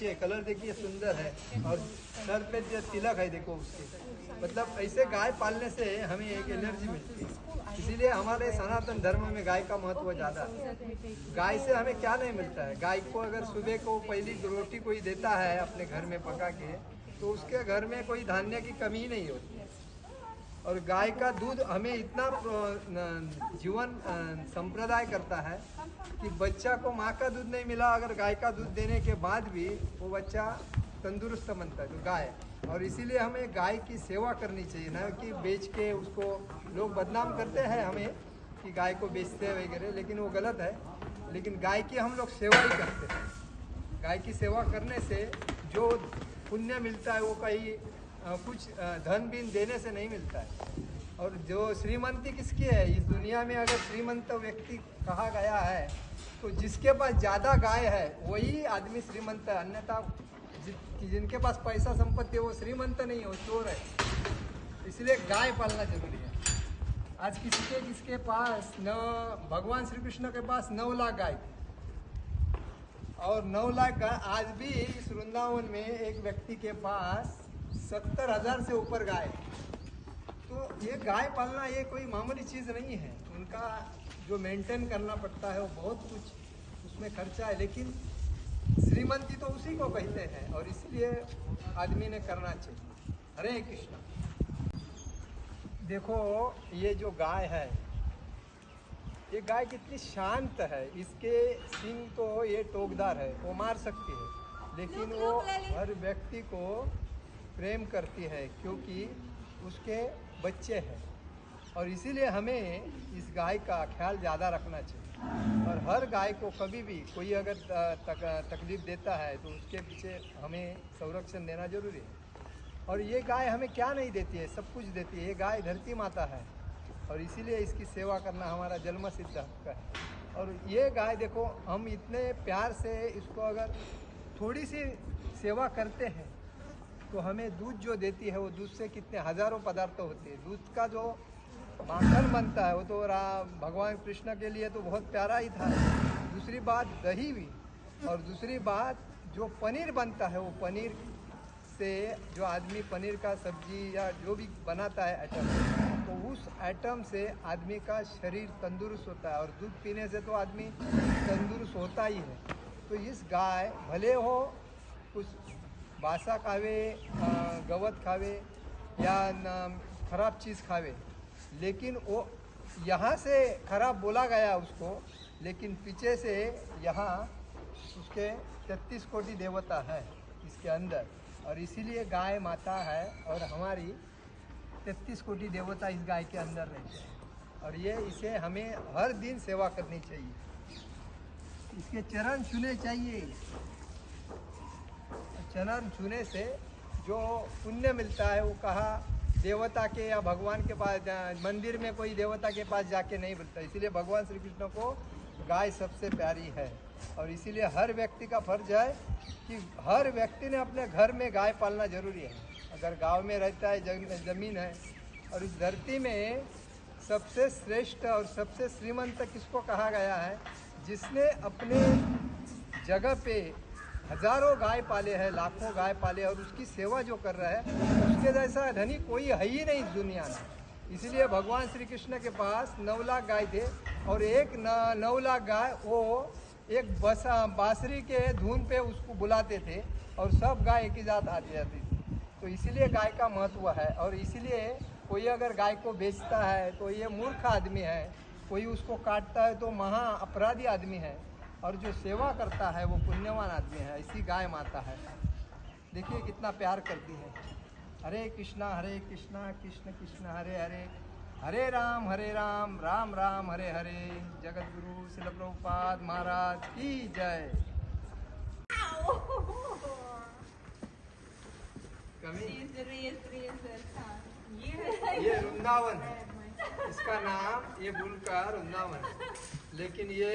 अच्छी है, कलर देखिए सुंदर है, और सर पे जो तिलक है देखो उसके, मतलब ऐसे गाय पालने से हमें एक एनर्जी मिलती है। इसीलिए हमारे सनातन धर्म में गाय का महत्व ज़्यादा है। गाय से हमें क्या नहीं मिलता है, गाय को अगर सुबह को पहली रोटी कोई देता है अपने घर में पका के, तो उसके घर में कोई धान्य की कमी नहीं होती है। और गाय का दूध हमें इतना जीवन संप्रदाय करता है कि बच्चा को माँ का दूध नहीं मिला, अगर गाय का दूध देने के बाद भी वो बच्चा तंदुरुस्त बनता है, तो गाय। और इसीलिए हमें गाय की सेवा करनी चाहिए, ना कि बेच के उसको। लोग बदनाम करते हैं हमें कि गाय को बेचते हैं वगैरह, लेकिन वो गलत है। लेकिन गाय की हम लोग सेवा ही करते हैं। गाय की सेवा करने से जो पुण्य मिलता है वो कहीं कुछ धन बीन देने से नहीं मिलता है। और जो श्रीमंती किसकी है इस दुनिया में, अगर श्रीमंत व्यक्ति कहा गया है तो जिसके पास ज़्यादा गाय है वही आदमी श्रीमंत है, अन्यथा जिनके पास पैसा संपत्ति है वो श्रीमंत नहीं है, वो चोर है। इसलिए गाय पालना जरूरी है। आज किसके पास न, भगवान श्री कृष्ण के पास 9 लाख गाय, और 9 लाख गाय आज भी इस वृंदावन में एक व्यक्ति के पास 70,000 से ऊपर गाय। तो ये गाय पालना ये कोई मामूली चीज़ नहीं है, उनका जो मेंटेन करना पड़ता है वो बहुत कुछ उसमें खर्चा है। लेकिन श्रीमंती तो उसी को कहते हैं, और इसलिए आदमी ने करना चाहिए। हरे कृष्ण। देखो ये जो गाय है, ये गाय कितनी शांत है, इसके सींग तो ये टोकदार है, वो मार सकती है, लेकिन वो हर व्यक्ति को प्रेम करती है क्योंकि उसके बच्चे हैं। और इसीलिए हमें इस गाय का ख्याल ज़्यादा रखना चाहिए। और हर गाय को कभी भी कोई अगर तकलीफ देता है तो उसके पीछे हमें संरक्षण देना जरूरी है। और ये गाय हमें क्या नहीं देती है, सब कुछ देती है। ये गाय धरती माता है, और इसीलिए इसकी सेवा करना हमारा जन्म सिद्ध हक है। और ये गाय देखो, हम इतने प्यार से इसको अगर थोड़ी सी सेवा करते हैं तो हमें दूध जो देती है, वो दूध से कितने हजारों पदार्थ होते हैं। दूध का जो माखन बनता है वो तो भगवान कृष्ण के लिए तो बहुत प्यारा ही था। दूसरी बात दही भी, और दूसरी बात जो पनीर बनता है, वो पनीर से जो आदमी पनीर का सब्जी या जो भी बनाता है आइटम, तो उस आइटम से आदमी का शरीर तंदुरुस्त होता है। और दूध पीने से तो आदमी तंदुरुस्त होता ही है। तो इस गाय भले हो कुछ बासा खावे, गवत खावे या खराब चीज़ खावे, लेकिन वो यहाँ से खराब बोला गया उसको, लेकिन पीछे से यहाँ उसके 33 कोटि देवता है इसके अंदर। और इसीलिए गाय माता है, और हमारी 33 कोटि देवता इस गाय के अंदर रहते हैं। और ये इसे हमें हर दिन सेवा करनी चाहिए, इसके चरण छूने चाहिए। चरण छूने से जो पुण्य मिलता है वो कहा देवता के या भगवान के पास, मंदिर में कोई देवता के पास जाके नहीं मिलता। इसीलिए भगवान श्री कृष्ण को गाय सबसे प्यारी है। और इसीलिए हर व्यक्ति का फर्ज है कि हर व्यक्ति ने अपने घर में गाय पालना जरूरी है। अगर गांव में रहता है, ज़मीन है, और इस धरती में सबसे श्रेष्ठ और सबसे श्रीमंत किसको कहा गया है, जिसने अपने जगह पे हजारों गाय पाले हैं, लाखों गाय पाले, और उसकी सेवा जो कर रहा है उसके जैसा धनी कोई है ही नहीं इस दुनिया में। इसीलिए भगवान श्री कृष्ण के पास 9 लाख गाय थे, और एक 9 लाख गाय वो एक बांसुरी के धुन पे उसको बुलाते थे, और सब गाय एक ही जात आती जाती थी। तो इसीलिए गाय का महत्व है। और इसीलिए कोई अगर गाय को बेचता है तो ये मूर्ख आदमी है, कोई उसको काटता है तो महा अपराधी आदमी है, और जो सेवा करता है वो पुण्यवान आदमी है। ऐसी गाय माता है, देखिए कितना प्यार करती है। हरे कृष्णा कृष्ण कृष्ण हरे हरे, हरे राम राम राम हरे हरे। जगत गुरु श्रील प्रभुपाद महाराज की जय। ये वृंदावन है, इसका नाम ये बुल का वृंदावन है, लेकिन ये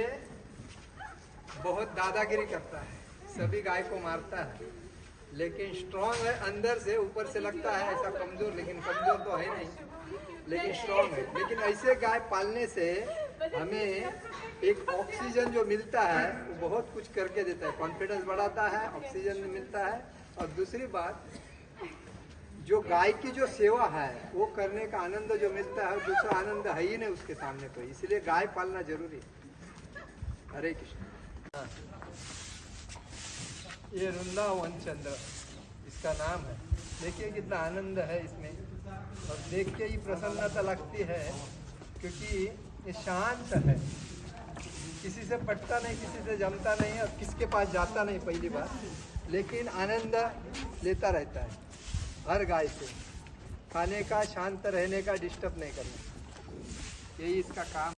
बहुत दादागिरी करता है, सभी गाय को मारता है, लेकिन स्ट्रॉन्ग है अंदर से। ऊपर से लगता है ऐसा कमजोर, लेकिन कमजोर तो है नहीं, लेकिन स्ट्रॉन्ग है। लेकिन ऐसे गाय पालने से हमें एक ऑक्सीजन जो मिलता है वो बहुत कुछ करके देता है, कॉन्फिडेंस बढ़ाता है, ऑक्सीजन मिलता है। और दूसरी बात, जो गाय की जो सेवा है वो करने का आनंद जो मिलता है, दूसरा आनंद है ही नहीं उसके सामने कोई, इसलिए गाय पालना जरूरी है। हरे कृष्ण। ये वृंदावन चंद्र इसका नाम है। देखिए कितना आनंद है इसमें, और देख के ही प्रसन्नता लगती है, क्योंकि ये शांत है, किसी से पटता नहीं, किसी से जमता नहीं और किसके पास जाता नहीं पहली बार, लेकिन आनंद लेता रहता है हर गाय से। खाने का, शांत रहने का, डिस्टर्ब नहीं करना, यही इसका काम।